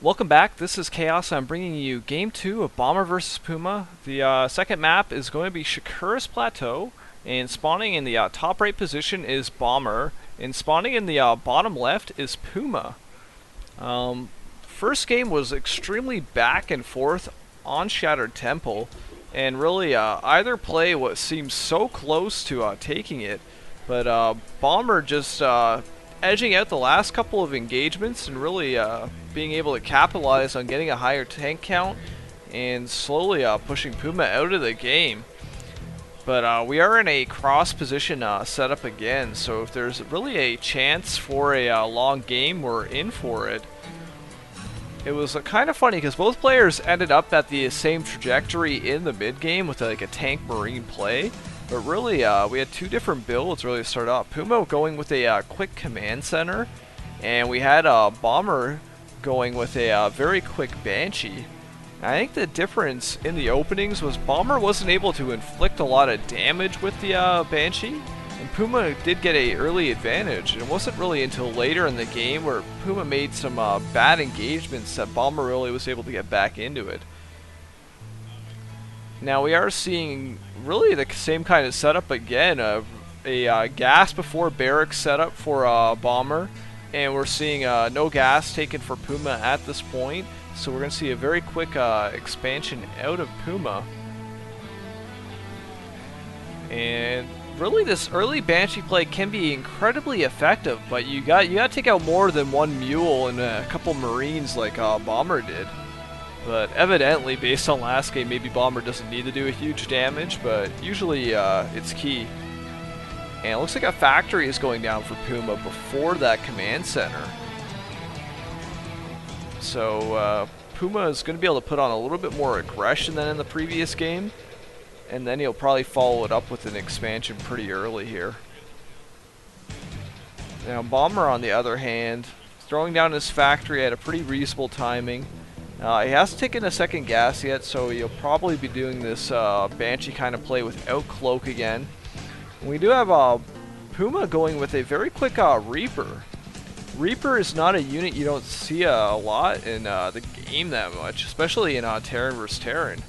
Welcome back. This is Chaos. I'm bringing you Game 2 of Bomber vs. Puma. The second map is going to be Shakura's Plateau, and spawning in the top right position is Bomber, and spawning in the bottom left is Puma. First game was extremely back and forth on Shattered Temple, and really either play what seems so close to taking it, but Bomber just edging out the last couple of engagements and really being able to capitalize on getting a higher tank count and slowly pushing Puma out of the game. But we are in a cross position setup again, so if there's really a chance for a long game, we're in for it. It was kind of funny because both players ended up at the same trajectory in the mid game with like a tank marine play. But really, we had two different builds really to start off. Puma going with a quick command center, and we had Bomber going with a very quick Banshee. I think the difference in the openings was Bomber wasn't able to inflict a lot of damage with the Banshee, and Puma did get an early advantage. And it wasn't really until later in the game where Puma made some bad engagements that Bomber really was able to get back into it. Now we are seeing really the same kind of setup again, a gas before barracks setup for Bomber, and we're seeing no gas taken for Puma at this point, so we're going to see a very quick expansion out of Puma. And really this early Banshee play can be incredibly effective, but you got to take out more than one mule and a couple Marines like Bomber did. But evidently, based on last game, maybe Bomber doesn't need to do a huge damage, but usually it's key. And it looks like a factory is going down for Puma before that command center. So Puma is going to be able to put on a little bit more aggression than in the previous game, and then he'll probably follow it up with an expansion pretty early here. Now Bomber, on the other hand, throwing down his factory at a pretty reasonable timing. He hasn't taken a second gas yet, so he'll probably be doing this Banshee kind of play without Cloak again. We do have Puma going with a very quick Reaper. Reaper is not a unit you don't see a lot in the game that much, especially in Terran vs. Terran.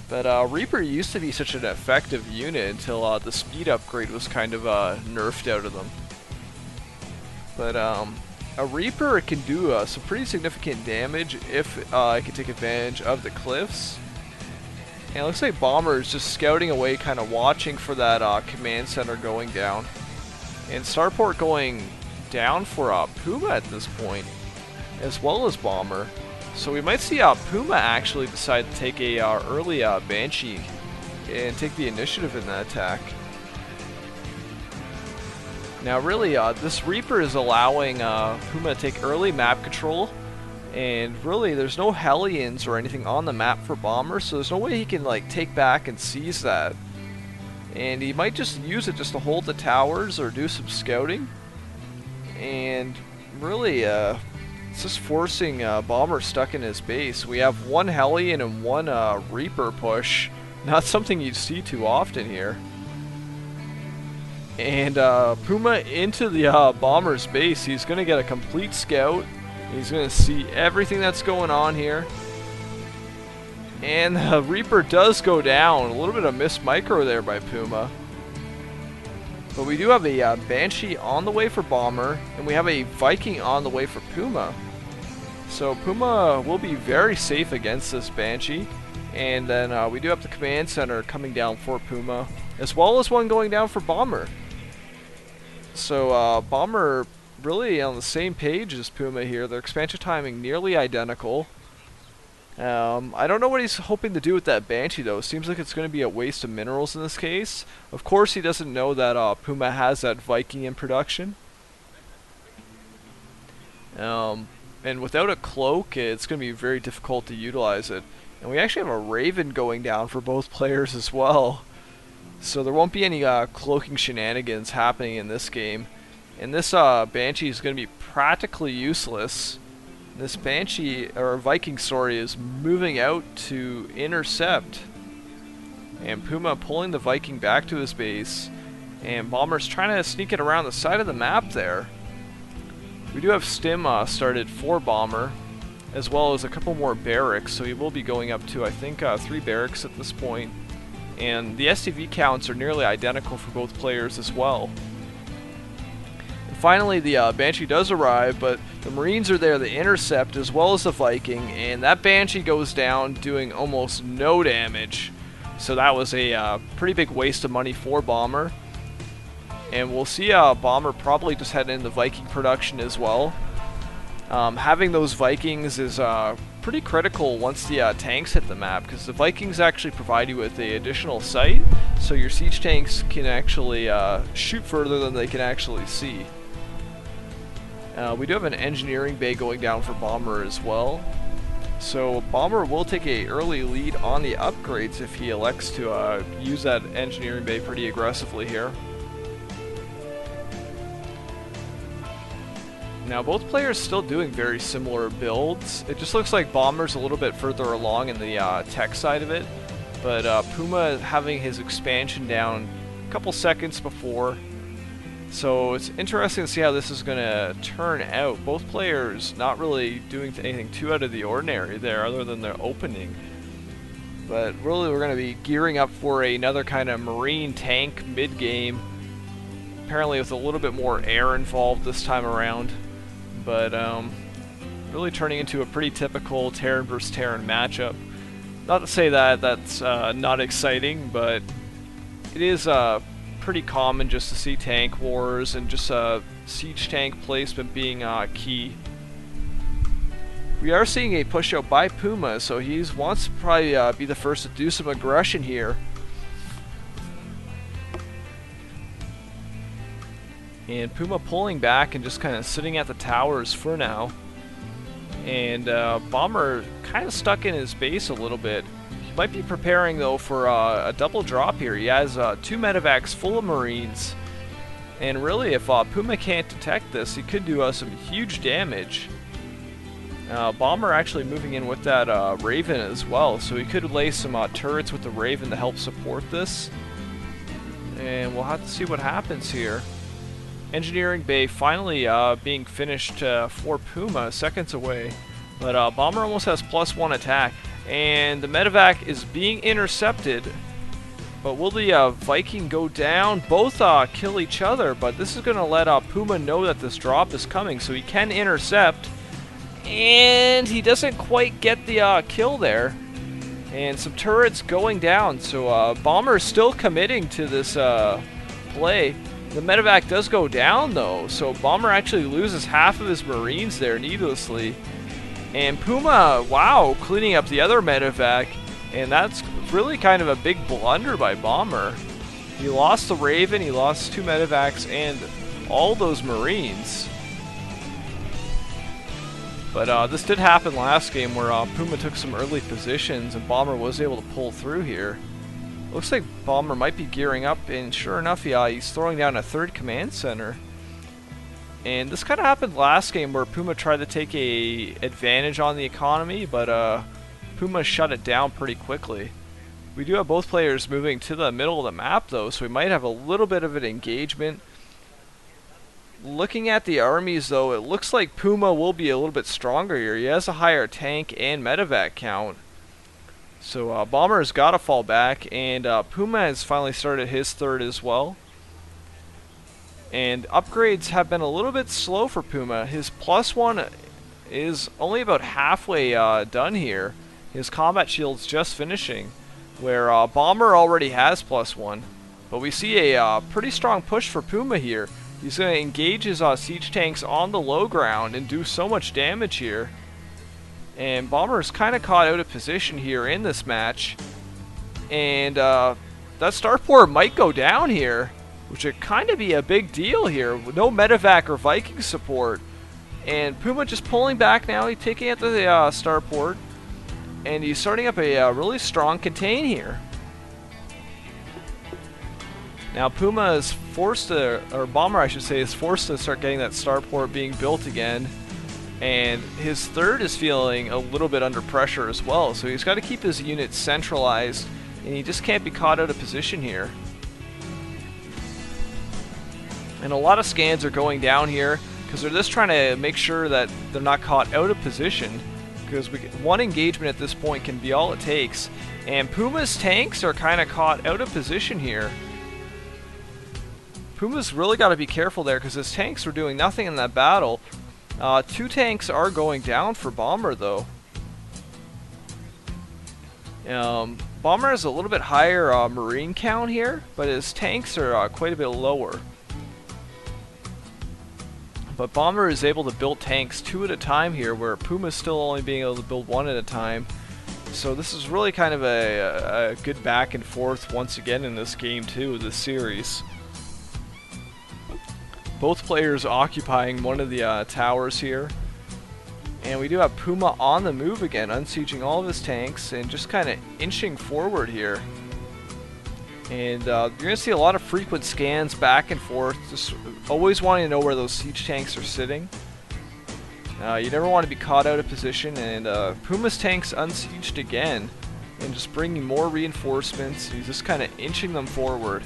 But Reaper used to be such an effective unit until the speed upgrade was kind of nerfed out of them. But a Reaper can do some pretty significant damage if it can take advantage of the cliffs. And it looks like Bomber is just scouting away, kind of watching for that command center going down. And Starport going down for Puma at this point, as well as Bomber. So we might see Puma actually decide to take a early Banshee and take the initiative in that attack. Now really, this Reaper is allowing Puma to take early map control, and really there's no Hellions or anything on the map for Bomber, so there's no way he can like take back and seize that. And he might just use it just to hold the towers or do some scouting. And really, it's just forcing Bomber stuck in his base. We have one Hellion and one Reaper push, not something you see too often here. And Puma into the Bomber's base. He's going to get a complete scout. He's going to see everything that's going on here. And the Reaper does go down. A little bit of missed micro there by Puma. But we do have a Banshee on the way for Bomber, and we have a Viking on the way for Puma. So Puma will be very safe against this Banshee. And then we do have the command center coming down for Puma, as well as one going down for Bomber. So Bomber really on the same page as Puma here. Their expansion timing nearly identical. I don't know what he's hoping to do with that Banshee though. It seems like it's going to be a waste of minerals in this case. Of course he doesn't know that Puma has that Viking in production. And without a cloak, it's going to be very difficult to utilize it. And we actually have a Raven going down for both players as well. So there won't be any cloaking shenanigans happening in this game. And this Banshee is going to be practically useless. This Banshee, or Viking sorry, is moving out to intercept. And Puma pulling the Viking back to his base. And Bomber's trying to sneak it around the side of the map there. We do have Stim started for Bomber. as well as a couple more barracks, so he will be going up to, I think, 3 barracks at this point. And the SCV counts are nearly identical for both players as well. And finally, the Banshee does arrive, but the Marines are there to intercept as well as the Viking, and that Banshee goes down doing almost no damage. So that was a pretty big waste of money for Bomber. And we'll see Bomber probably just head into Viking production as well. Having those Vikings is pretty critical once the tanks hit the map, because the Vikings actually provide you with the additional sight, so your siege tanks can actually shoot further than they can actually see. We do have an engineering bay going down for Bomber as well, so Bomber will take an early lead on the upgrades if he elects to use that engineering bay pretty aggressively here. Now both players still doing very similar builds. It just looks like Bomber's a little bit further along in the tech side of it, but Puma having his expansion down a couple seconds before. So it's interesting to see how this is going to turn out. Both players not really doing anything too out of the ordinary there other than their opening. But really we're going to be gearing up for another kind of Marine tank mid-game. Apparently with a little bit more air involved this time around. But really turning into a pretty typical Terran versus Terran matchup. Not to say that that's not exciting, but it is pretty common just to see tank wars and just siege tank placement being key. We are seeing a push out by Puma, so he wants to probably be the first to do some aggression here. And Puma pulling back and just kind of sitting at the towers for now. And Bomber kind of stuck in his base a little bit. He might be preparing though for a double drop here. He has 2 medevacs full of Marines. And really if Puma can't detect this, he could do some huge damage. Bomber actually moving in with that Raven as well. So he could lay some turrets with the Raven to help support this. And we'll have to see what happens here. Engineering bay finally being finished for Puma, seconds away. But Bomber almost has +1 attack. And the medevac is being intercepted. But will the Viking go down? Both kill each other, but this is going to let Puma know that this drop is coming, so he can intercept. And he doesn't quite get the kill there. And some turrets going down, so Bomber is still committing to this play. The medevac does go down though, so Bomber actually loses half of his Marines there needlessly. And Puma, wow, cleaning up the other medevac, and that's really kind of a big blunder by Bomber. He lost the Raven, he lost 2 medevacs, and all those Marines. But this did happen last game where Puma took some early positions and Bomber was able to pull through here. Looks like Bomber might be gearing up, and sure enough, he's throwing down a 3rd command center. And this kind of happened last game where Puma tried to take a advantage on the economy, but Puma shut it down pretty quickly. We do have both players moving to the middle of the map though, so we might have a little bit of an engagement. Looking at the armies though, it looks like Puma will be a little bit stronger here. He has a higher tank and medevac count. So Bomber's got to fall back, and Puma has finally started his 3rd as well. And upgrades have been a little bit slow for Puma. His +1 is only about halfway done here. His combat shield's just finishing, where Bomber already has +1. But we see a pretty strong push for Puma here. He's going to engage his siege tanks on the low ground and do so much damage here. And Bomber's kind of caught out of position here in this match. And that starport might go down here, which would kind of be a big deal here. No medevac or Viking support. And Puma just pulling back now. He's taking out the starport. And he's starting up a really strong contain here. Now Puma is forced to, or Bomber I should say, is forced to start getting that starport being built again. And his 3rd is feeling a little bit under pressure as well, so he's got to keep his units centralized, and he just can't be caught out of position here. And a lot of scans are going down here, because they're just trying to make sure that they're not caught out of position, because one engagement at this point can be all it takes. And Puma's tanks are kind of caught out of position here. Puma's really got to be careful there because his tanks were doing nothing in that battle. 2 tanks are going down for Bomber though. Bomber has a little bit higher marine count here, but his tanks are quite a bit lower. But Bomber is able to build tanks 2 at a time here, where Puma's still only being able to build 1 at a time. So this is really kind of a good back and forth once again in this game too, this series. Both players occupying one of the towers here. And we do have Puma on the move again, unsieging all of his tanks and just kind of inching forward here. And you're going to see a lot of frequent scans back and forth, just always wanting to know where those siege tanks are sitting. You never want to be caught out of position, and Puma's tanks unsieged again, and just bringing more reinforcements. He's just kind of inching them forward.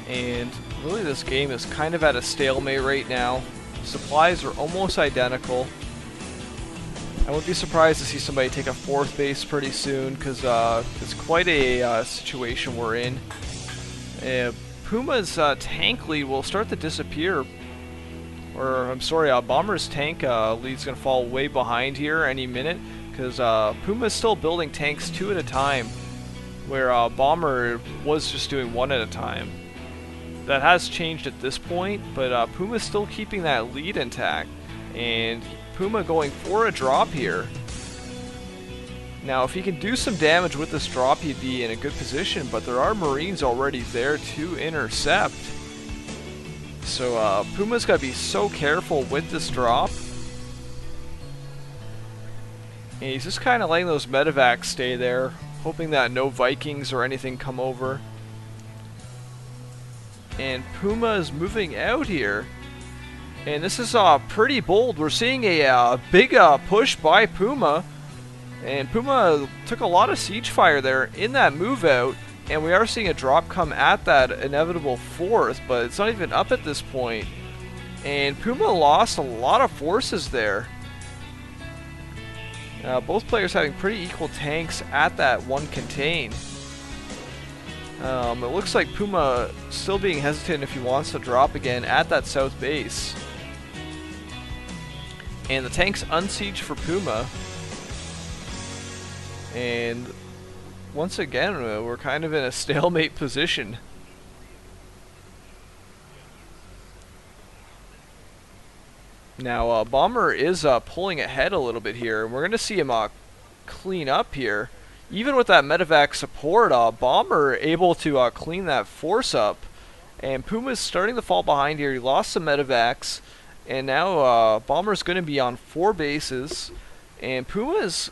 And really this game is kind of at a stalemate right now. Supplies are almost identical. I wouldn't be surprised to see somebody take a 4th base pretty soon, because it's quite a situation we're in. Puma's tank lead will start to disappear. Or, I'm sorry, Bomber's tank lead's going to fall way behind here any minute, because Puma's still building tanks 2 at a time, where Bomber was just doing 1 at a time. That has changed at this point, but Puma's still keeping that lead intact, and Puma going for a drop here. Now, if he can do some damage with this drop, he'd be in a good position, but there are Marines already there to intercept. So Puma's got to be so careful with this drop. And he's just kind of letting those medevacs stay there, hoping that no Vikings or anything come over. And Puma is moving out here. And this is pretty bold. We're seeing a big push by Puma. And Puma took a lot of siege fire there in that move out. And we are seeing a drop come at that inevitable 4th, but it's not even up at this point. And Puma lost a lot of forces there. Both players having pretty equal tanks at that 1 contain. It looks like Puma still being hesitant if he wants to drop again at that south base. And the tanks unsiege for Puma. And once again, we're kind of in a stalemate position. Now, Bomber is pulling ahead a little bit here, and we're going to see him clean up here. Even with that medevac support, Bomber able to clean that force up. And Puma's starting to fall behind here. He lost some medevacs, and now Bomber's going to be on 4 bases. And Puma's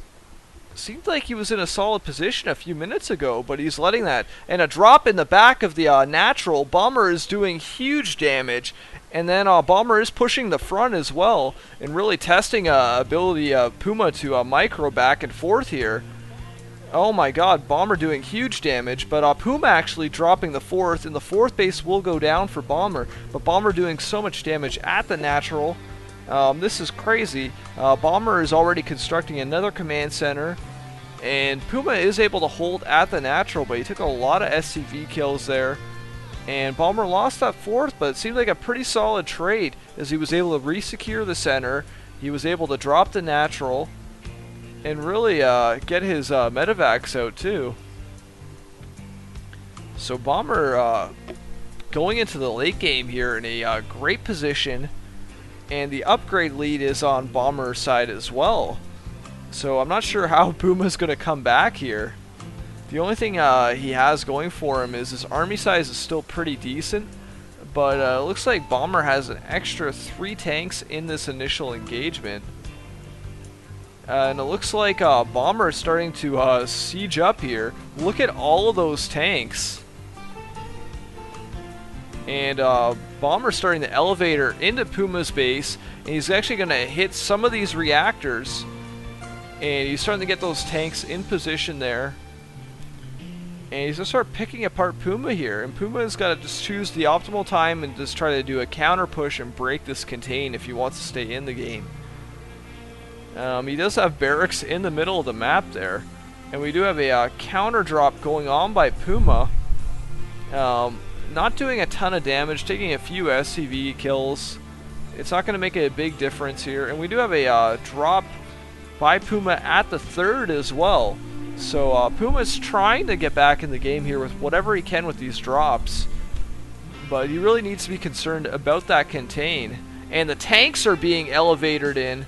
seemed like he was in a solid position a few minutes ago, but he's letting that. And a drop in the back of the natural. Bomber is doing huge damage. And then Bomber is pushing the front as well, and really testing ability of Puma to micro back and forth here. Oh my god, Bomber doing huge damage, but Puma actually dropping the 4th, and the 4th base will go down for Bomber, but Bomber doing so much damage at the natural. This is crazy. Bomber is already constructing another command center, and Puma is able to hold at the natural, but he took a lot of SCV kills there. And Bomber lost that 4th, but it seemed like a pretty solid trade, as he was able to re-secure the center, he was able to drop the natural, and really get his medevacs out too. So Bomber going into the late game here in a great position, and the upgrade lead is on Bomber's side as well. So I'm not sure how Puma's going to come back here. The only thing he has going for him is his army size is still pretty decent, but it looks like Bomber has an extra 3 tanks in this initial engagement. And it looks like Bomber is starting to siege up here. Look at all of those tanks. And Bomber's starting the elevator into Puma's base, and he's actually going to hit some of these reactors. And he's starting to get those tanks in position there. And he's going to start picking apart Puma here. And Puma's got to just choose the optimal time and just try to do a counter push and break this contain if he wants to stay in the game. He does have barracks in the middle of the map there. And we do have a counter drop going on by Puma. Not doing a ton of damage, taking a few SCV kills. It's not going to make a big difference here. And we do have a drop by Puma at the third as well. So Puma's trying to get back in the game here with whatever he can with these drops. But he really needs to be concerned about that contain. And the tanks are being elevated in.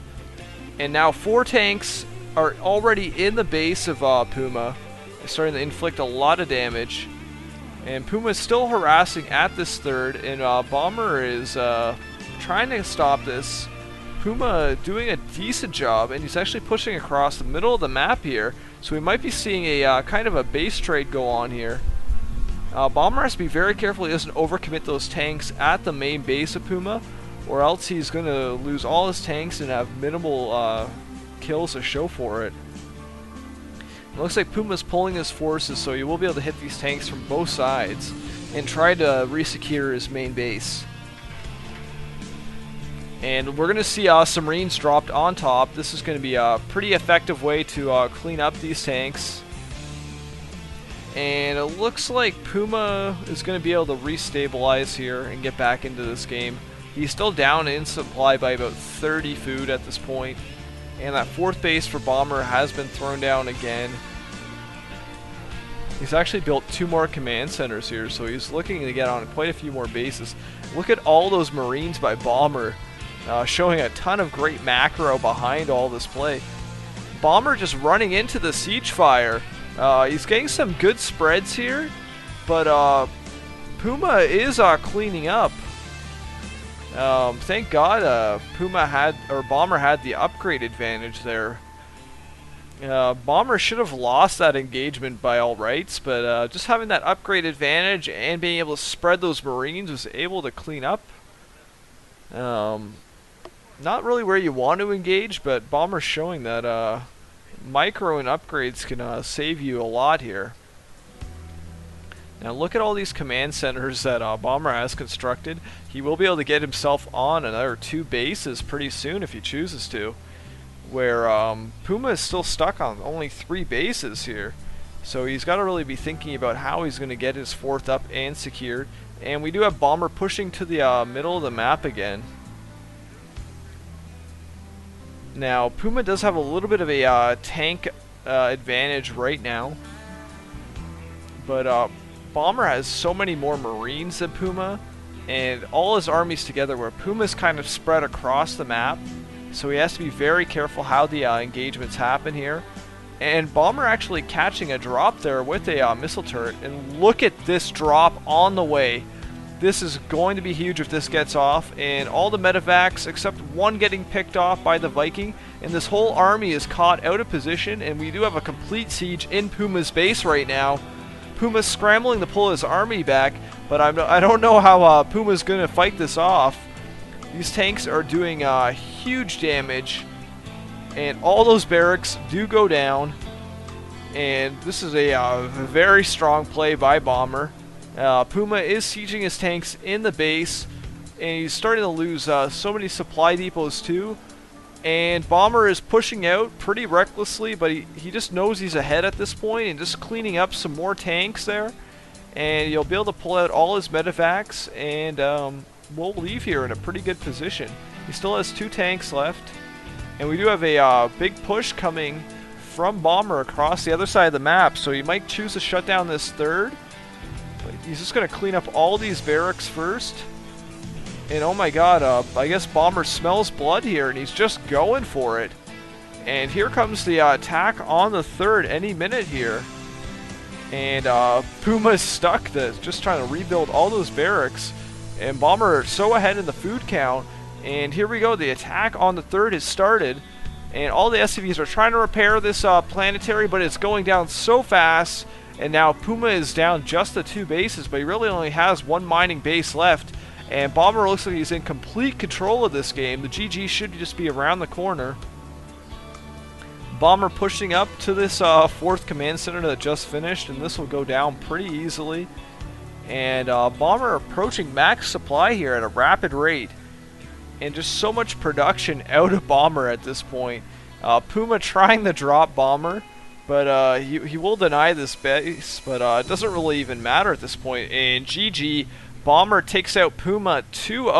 And now 4 tanks are already in the base of Puma. They're starting to inflict a lot of damage. And Puma is still harassing at this third. And Bomber is trying to stop this. Puma doing a decent job, and he's actually pushing across the middle of the map here. So we might be seeing a kind of a base trade go on here. Bomber has to be very careful he doesn't overcommit those tanks at the main base of Puma, or else he's going to lose all his tanks and have minimal kills to show for it. It looks like Puma's pulling his forces, so he will be able to hit these tanks from both sides and try to re-secure his main base. And we're going to see some Marines dropped on top. This is going to be a pretty effective way to clean up these tanks. And it looks like Puma is going to be able to restabilize here and get back into this game. He's still down in supply by about 30 food at this point. And that 4th base for Bomber has been thrown down again. He's actually built 2 more command centers here, so he's looking to get on quite a few more bases. Look at all those Marines by Bomber. Showing a ton of great macro behind all this play. Bomber just running into the siege fire. He's getting some good spreads here, but Puma is cleaning up. Thank God Bomber had the upgrade advantage there. Bomber should have lost that engagement by all rights, but just having that upgrade advantage and being able to spread those Marines was able to clean up. Not really where you want to engage, but Bomber's showing that micro and upgrades can save you a lot here. Now look at all these command centers that Bomber has constructed. He will be able to get himself on another 2 bases pretty soon if he chooses to. Where Puma is still stuck on only 3 bases here. So he's got to really be thinking about how he's going to get his 4th up and secured. And we do have Bomber pushing to the middle of the map again. Now, Puma does have a little bit of a tank advantage right now. But Bomber has so many more Marines than Puma. And all his armies together, where Puma's kind of spread across the map. So he has to be very careful how the engagements happen here. And Bomber actually catching a drop there with a missile turret. And look at this drop on the way. This is going to be huge if this gets off, and all the medevacs except one getting picked off by the Viking, and this whole army is caught out of position, and we do have a complete siege in Puma's base right now. Puma's scrambling to pull his army back, but I don't know how Puma's going to fight this off. These tanks are doing huge damage, and all those barracks do go down, and this is a very strong play by Bomber. Puma is sieging his tanks in the base, and he's starting to lose so many supply depots too. And Bomber is pushing out pretty recklessly, but he just knows he's ahead at this point and just cleaning up some more tanks there. And he'll be able to pull out all his medevacs, and we'll leave here in a pretty good position. He still has 2 tanks left, and we do have a big push coming from Bomber across the other side of the map, so he might choose to shut down this 3rd. He's just going to clean up all these barracks first. And oh my god, I guess Bomber smells blood here, and he's just going for it. And here comes the attack on the 3rd any minute here. And Puma's stuck, just trying to rebuild all those barracks. And Bomber so ahead in the food count. And here we go, the attack on the 3rd has started. And all the SCVs are trying to repair this planetary, but it's going down so fast. And now Puma is down just the 2 bases, but he really only has 1 mining base left. And Bomber looks like he's in complete control of this game. The GG should just be around the corner. Bomber pushing up to this fourth command center that just finished, and this will go down pretty easily. And Bomber approaching max supply here at a rapid rate. And just so much production out of Bomber at this point. Puma trying to drop Bomber, but he will deny this base, but it doesn't really even matter at this point. And GG, Bomber takes out Puma 2-0.